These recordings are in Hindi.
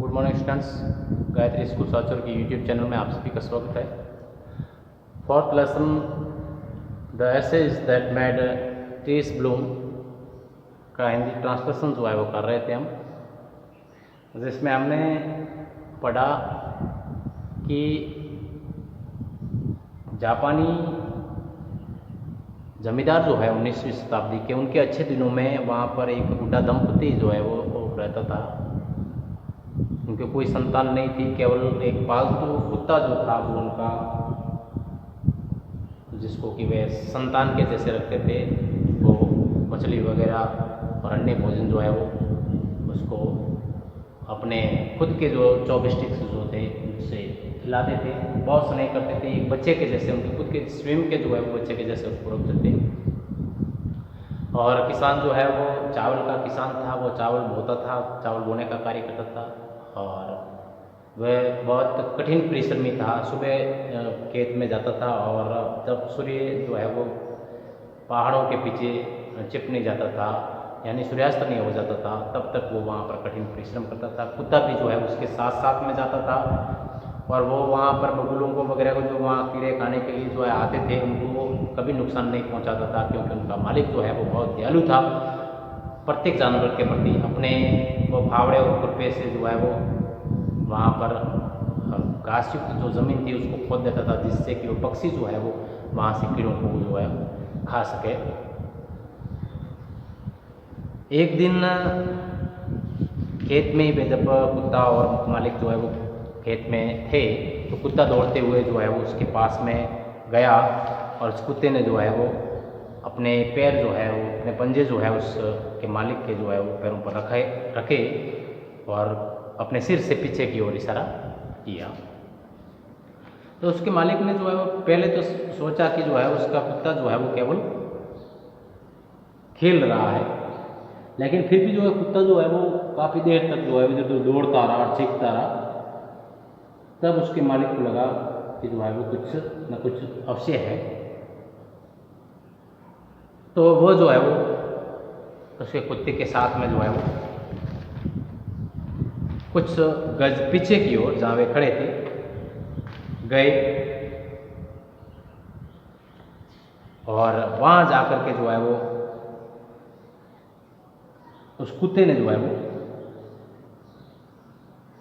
Good morning students, Gayatri school Sanchore के यूट्यूब चैनल में आप सभी का स्वागत है। Fourth lesson the ashes that made trees bloom का हिंदी ट्रांसलेशन जो है वो कर रहे थे हम, जिसमें हमने पढ़ा कि जापानी जमींदार जो है 19वीं शताब्दी के, उनके अच्छे दिनों में वहाँ पर एक बूढ़ा दंपति जो है वो रहता था। उनके कोई संतान नहीं थी, केवल एक पालतू कुत्ता जो था वो उनका, जिसको कि वे संतान के जैसे रखते थे। वो मछली वगैरह और अन्य भोजन जो है वो उसको अपने खुद के जो चॉपस्टिक्स जो थे उससे खिलाते थे, बहुत स्नेह करते थे। एक बच्चे के जैसे, उनके खुद के स्वयं के जो है वो बच्चे के जैसे उसको रखते थे। और किसान जो है वो चावल का किसान था, वो चावल बोता था, चावल बोने का कार्य करता था। और वह बहुत कठिन परिश्रमी था। सुबह खेत में जाता था और जब सूर्य जो है वो पहाड़ों के पीछे छिपने जाता था, यानी सूर्यास्त नहीं हो जाता था, तब तक वो वहाँ पर कठिन परिश्रम करता था। कुत्ता भी जो है उसके साथ साथ में जाता था और वो वहाँ पर बगुलों को वगैरह को जो वहाँ कीड़े खाने के लिए जो है आते थे, उनको कभी नुकसान नहीं पहुँचाता था, क्योंकि उनका मालिक जो है वो बहुत दयालु था प्रत्येक जानवर के प्रति। अपने वो फावड़े और खुरपे से जो है वो वहाँ पर घास युक्त जो ज़मीन थी उसको खोद देता था, जिससे कि वो पक्षी जो है वो वहाँ से कीड़ों को जो है खा सके। एक दिन खेत में ही जब कुत्ता और मालिक जो है वो खेत में थे, तो कुत्ता दौड़ते हुए जो है वो उसके पास में गया और उस कुत्ते ने जो है वो अपने पैर जो है वो, अपने पंजे जो है उसके मालिक के जो है वो पैरों पर रखे और अपने सिर से पीछे की ओर इशारा किया। तो उसके मालिक ने जो है वो पहले तो सोचा कि जो है उसका कुत्ता जो है वो केवल खेल रहा है, लेकिन फिर भी जो है कुत्ता जो है वो काफ़ी देर तक जो है इधर दौड़ता रहा और चीखता रहा। तब उसके मालिक को लगा कि जो है वो कुछ न कुछ अवश्य है। तो वो जो है वो उसके कुत्ते के साथ में जो है वो कुछ गज पीछे की ओर, जहाँ वे खड़े थे, गए और वहाँ जाकर के जो है वो उस कुत्ते ने जो है वो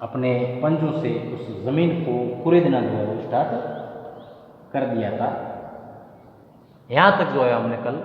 अपने पंजों से उस ज़मीन को कुरेदना जो है वो स्टार्ट कर दिया था। यहाँ तक जो है हमने कल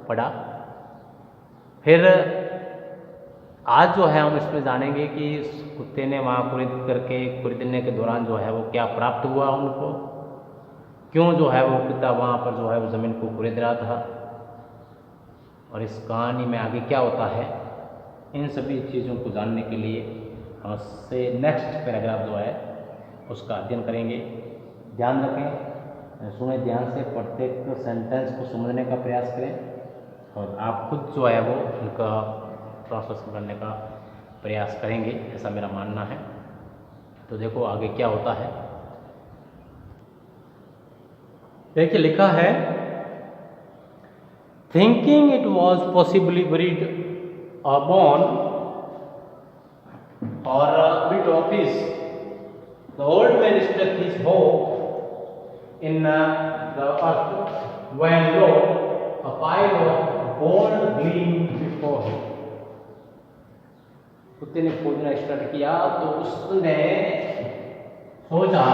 पढ़ा। फिर आज जो है हम इसमें जानेंगे कि इस कुत्ते ने वहाँ कुरेदने के दौरान जो है वो क्या प्राप्त हुआ उनको, क्यों जो है वो कुत्ता वहाँ पर जो है वो ज़मीन को कुरेद रहा था, और इस कहानी में आगे क्या होता है। इन सभी चीज़ों को जानने के लिए हम उससे नेक्स्ट पैराग्राफ जो है उसका अध्ययन करेंगे। ध्यान रखें, सुने ध्यान से, प्रत्येक सेंटेंस को समझने का प्रयास करें और आप खुद जो है वो उनका ट्रांसलेशन करने का प्रयास करेंगे, ऐसा मेरा मानना है। तो देखो आगे क्या होता है। देखिए लिखा है, thinking it was possibly breed a bone or a bit of fish, the old man struck his hoe in the earth when lo, a pile of gold gleamed before him. कुत्ते ने खोदना स्टार्ट किया तो उसने सोचा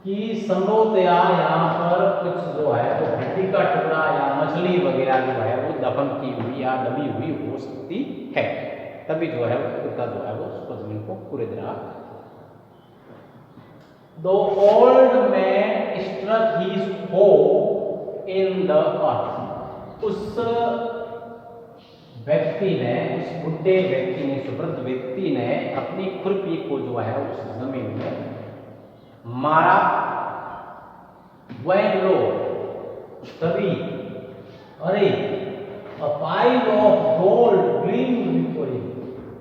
कि संभवतया यहाँ पर कुछ जो है वो हड्डी का टुकड़ा या मछली वगैरह जो है वो दफन की हुई या दबी हुई हो सकती है। तभी जो है वो कुत्ता जो है वो उसको जमीन को कुरेद रहा। The old man struck his hoe in the earth. उस व्यक्ति ने, उस बुढ़े व्यक्ति ने, उस वृद्ध व्यक्ति ने अपनी खुरपी को जो है उस जमीन में मारा। when lo, तभी, अरे, a pile of gold gleamed before him,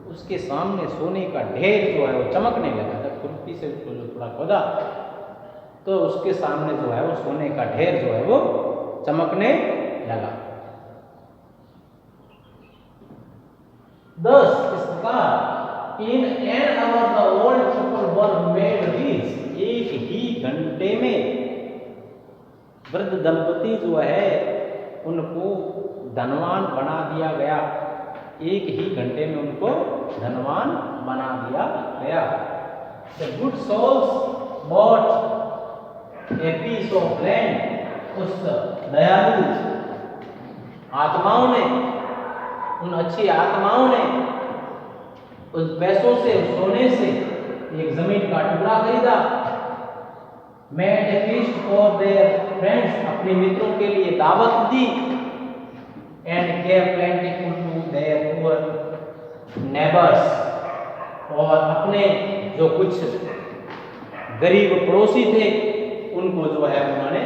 उसके सामने सोने का ढेर जो है वो चमकने लगा। जब खुरपी से उसको जो थोड़ा खोदा तो उसके सामने जो है वो सोने का ढेर जो है वो चमकने लगा। 10 इस प्रकार in वर मेड रिच, एक ही घंटे में वृद्ध दंपति जो है उनको धनवान बना दिया गया, एक ही घंटे में उनको धनवान बना दिया गया। The good souls bought a piece of land, उस दयालु आत्माओं ने, उन अच्छी आत्माओं ने उस पैसों से, उस सोने से एक जमीन का टुकड़ा खरीदा। Made a feast for their friends, अपने मित्रों के लिए दावत दी। And gave plentiful to their poor neighbors, और अपने जो कुछ गरीब पड़ोसी थे उनको जो है उन्होंने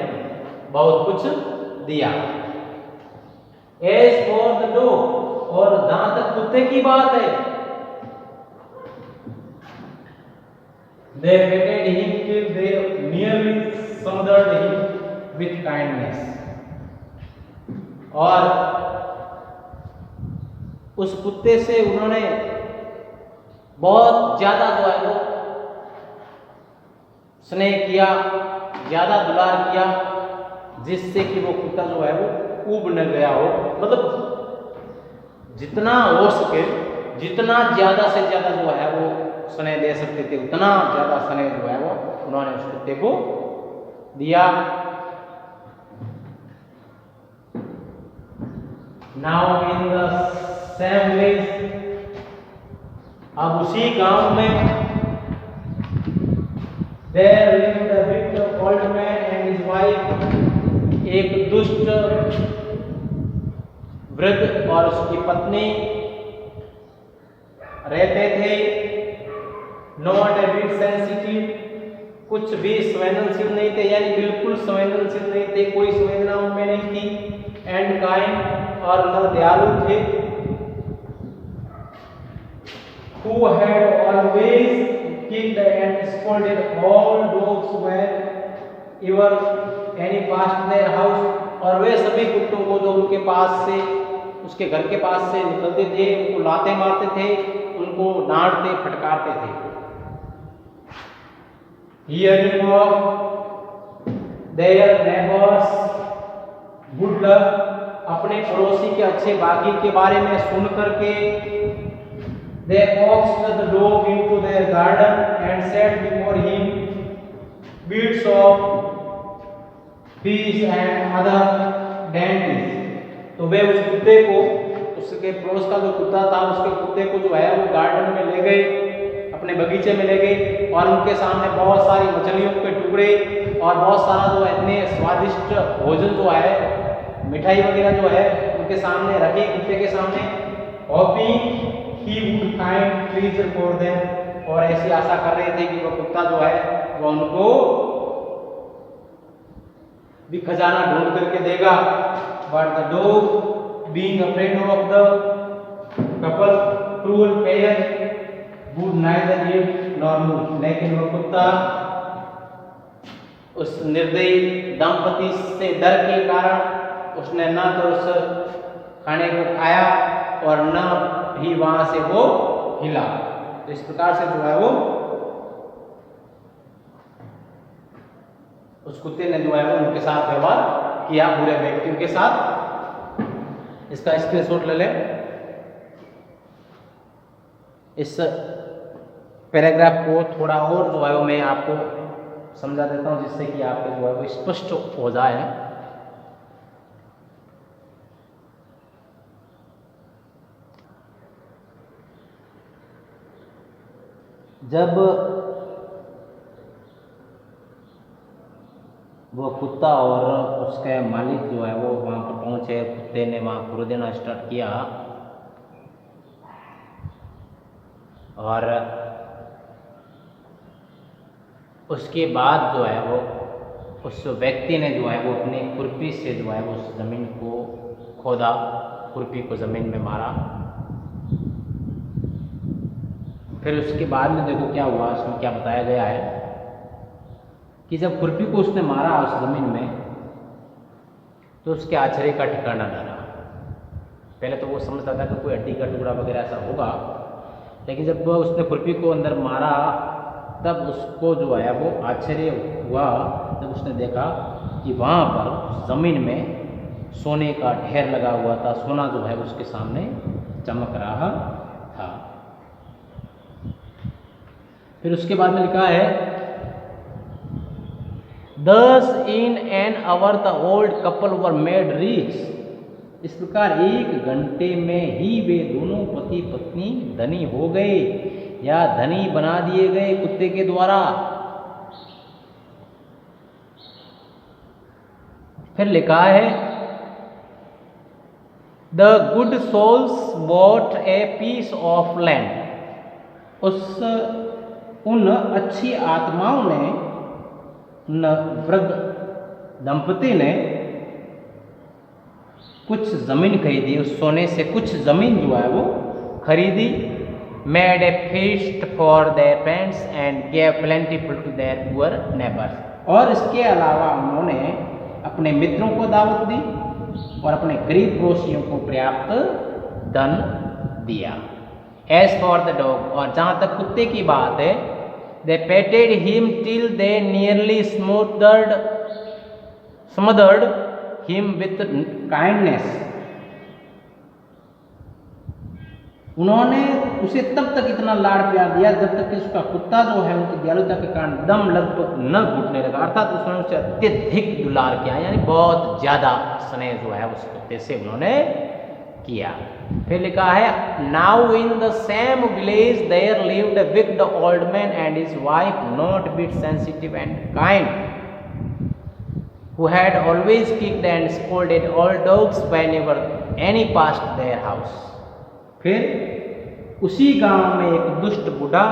बहुत कुछ दिया। As for the dog, और जहां तक कुत्ते की बात है, they petted him till they nearly smothered him with kindness, और उस कुत्ते से उन्होंने बहुत ज्यादा जो है वो स्नेह किया, ज्यादा दुलार किया, जिससे कि वो कुत्ता जो है वो ऊब न गया हो। मतलब जितना हो सके, जितना ज्यादा से ज्यादा जो है वो स्नेह दे सकते थे, उतना ज्यादा स्नेह जो है वो उन्होंने उस कुत्ते को दिया। Now in the same village, अब उसी गांव में there lived a wicked old man and his wife, एक दुष्ट वृद्ध और उसकी पत्नी रहते थे। नॉट ए बिट सेंसिटिव, कुछ भी संवेदनशील नहीं थे, यानी बिल्कुल संवेदनशील नहीं थे, कोई संवेदना उनमें नहीं थी। एंड काइंड, और न दयालु थे। Who had always kicked and scolded all dogs whenever any passed their house, और वे सभी कुत्तों को जो उनके पास से, उसके घर के पास से निकलते थे, उनको लाते मारते थे, उनको डांटते फटकारते थे। Hearing of their neighbors good luck, अपने पड़ोसी के अच्छे भाग्य के बारे में सुन करके, they coaxed the dog into their garden and set before him bits of fish and other dainties, तो वे उस कुत्ते को, उसके पड़ोस का जो कुत्ता था, उसके कुत्ते को जो है वो गार्डन में ले गए, अपने बगीचे में ले गए, और उनके सामने बहुत सारी मछलियों के टुकड़े और बहुत सारा जो इतने स्वादिष्ट भोजन जो है, मिठाई वगैरह जो है उनके सामने रखी, कुत्ते के सामने। hoping he would find treasure for them, और ऐसी आशा कर रहे थे कि वो कुत्ता जो है वो उनको भी खजाना ढूंढ करके देगा। But the dog, being afraid of the couple cruel pair, would neither eat nor move, लेकिन वो कुत्ता उस निर्दयी दंपति से डर के कारण उसने न तो उस खाने को खाया और न ही वहां से वो हिला। तो इस प्रकार से जो है वो उस कुत्ते ने जो है वो उनके साथ व्यवहार किया, बुरे व्यक्तियों के साथ। इसका स्क्रीनशॉट ले लें। इस पैराग्राफ को थोड़ा और जो है वो मैं आपको समझा देता हूं, जिससे कि आपको जो है वो स्पष्ट हो जाए। जब वो कुत्ता और उसके मालिक जो है वो वहाँ पर पहुँचे, कुत्ते ने वहाँ खुर देना स्टार्ट किया और उसके बाद जो है वो उस व्यक्ति ने जो है वो अपनी खुरपी से जो है वो उस ज़मीन को खोदा, खुरपी को ज़मीन में मारा। फिर उसके बाद में देखो क्या हुआ, उसमें क्या बताया गया है कि जब खुरपी को उसने मारा उस ज़मीन में, तो उसके आचरे का ठिकाना न रहा। पहले तो वो समझता था कि कोई हड्डी का टुकड़ा वगैरह ऐसा होगा, लेकिन जब उसने खुरपी को अंदर मारा तब उसको जो है वो आश्चर्य हुआ जब उसने देखा कि वहाँ पर ज़मीन में सोने का ढेर लगा हुआ था, सोना जो है उसके सामने चमक रहा था। फिर उसके बाद में लिखा है, Thus in an hour the old couple were made rich। इस प्रकार 1 घंटे में ही वे दोनों पति पत्नी धनी हो गए या धनी बना दिए गए कुत्ते के द्वारा। फिर लिखा है, The good souls bought a piece of land। उन अच्छी आत्माओं ने, वृद्ध दंपति ने कुछ जमीन खरीदी, उस सोने से कुछ जमीन जो है वो खरीदी। Made a feast for their friends and gave plentiful to their poor neighbours. और इसके अलावा उन्होंने अपने मित्रों को दावत दी और अपने गरीब पड़ोसियों को पर्याप्त धन दिया। एज फॉर द डॉग, और जहाँ तक कुत्ते की बात है, they petted him till they nearly smothered him with kindness। उन्होंने उसे तब तक इतना लाड़ प्यार दिया जब तक कि उसका कुत्ता जो है उनकी दयालुता के कारण दम लगभग न घुटने लगा, अर्थात उसने उसे अत्यधिक दुलार किया, यानी बहुत ज्यादा स्नेह जो है उस कुत्ते से उन्होंने किया। फिर लिखा है, now in the same village there lived a wicked old man and his wife, not bit sensitive and kind, who had always kicked and scolded all dogs whenever any passed their house। फिर उसी गांव में एक दुष्ट बूढ़ा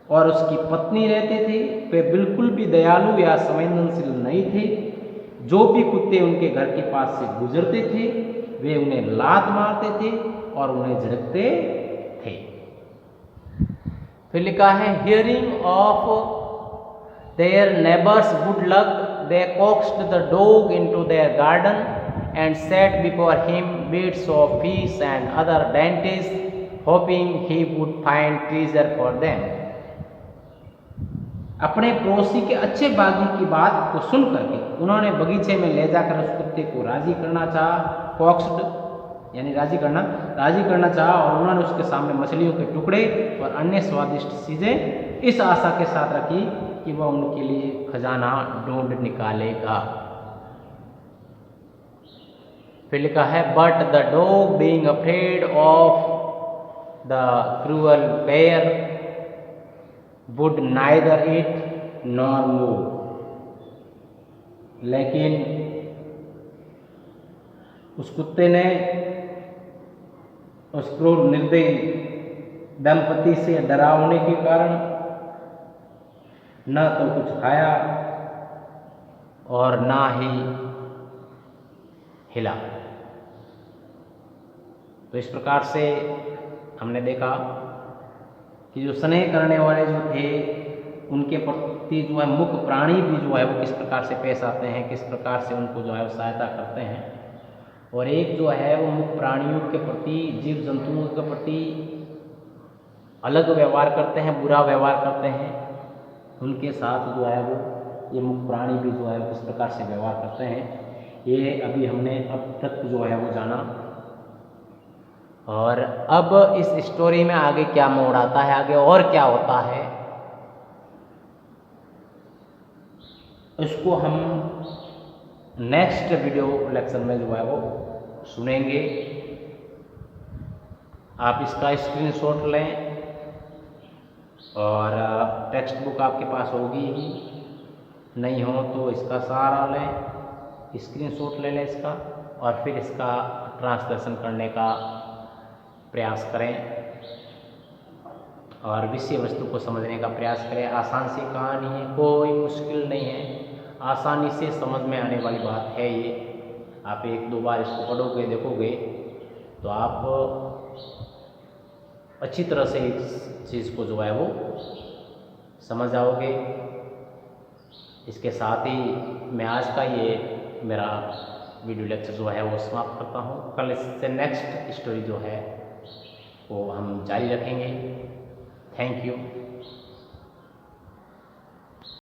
और उसकी पत्नी रहते थे। वे बिल्कुल भी दयालु या संवेदनशील नहीं थे। जो भी कुत्ते उनके घर के पास से गुजरते थे वे उन्हें लात मारते थे और उन्हें झड़कते थे। फिर लिखा है, hearing of their neighbors' good luck, they coaxed the dog into their garden and set before him bits of fish and other dainties, hoping he would find treasure for them। अपने पड़ोसी के अच्छे भाग्य की बात को सुन करके उन्होंने बगीचे में ले जाकर उस कुत्ते को राजी करना चाहा। कॉक्स्ड यानी राजी करना चाहा और उन्होंने उसके सामने मछलियों के टुकड़े और अन्य स्वादिष्ट चीजें इस आशा के साथ रखी कि वह उनके लिए खजाना ढूंढ निकालेगा। फिर लिखा है, but the dog being afraid of the cruel bear would neither eat nor move. लेकिन उस कुत्ते ने उस क्रूर निर्दयी दंपति से डरा होने के कारण न तो कुछ खाया और ना ही हिला। तो इस प्रकार से हमने देखा कि जो स्नेह करने वाले जो थे उनके प्रति जो है मुख्य प्राणी भी जो है वो किस प्रकार से पेश आते हैं, किस प्रकार से उनको जो है वो सहायता करते हैं। और एक जो है वो मुख्य प्राणियों के प्रति, जीव जंतुओं के प्रति अलग व्यवहार करते हैं, बुरा व्यवहार करते हैं। उनके साथ जो है वो ये मुख्य प्राणी भी जो है किस प्रकार से व्यवहार करते हैं, ये अभी हमने अब तक जो है वो जाना। और अब इस स्टोरी में आगे क्या मोड़ आता है, आगे और क्या होता है, इसको हम नेक्स्ट वीडियो लेक्चर में जो है वो सुनेंगे। आप इसका स्क्रीनशॉट लें और टेक्स्ट बुक आपके पास होगी ही, नहीं हो तो इसका सहारा लें, स्क्रीनशॉट ले लें इसका और फिर इसका ट्रांसलेशन करने का प्रयास करें और विषय वस्तु को समझने का प्रयास करें। आसान सी कहानी है, कोई मुश्किल नहीं है, आसानी से समझ में आने वाली बात है ये। आप 1-2 बार इसको पढ़ोगे, देखोगे तो आप अच्छी तरह से इस चीज़ को जो है वो समझ जाओगे। इसके साथ ही मैं आज का ये मेरा वीडियो लेक्चर जो है वो समाप्त करता हूँ। कल इससे नेक्स्ट स्टोरी जो है वो हम जारी रखेंगे। Thank you.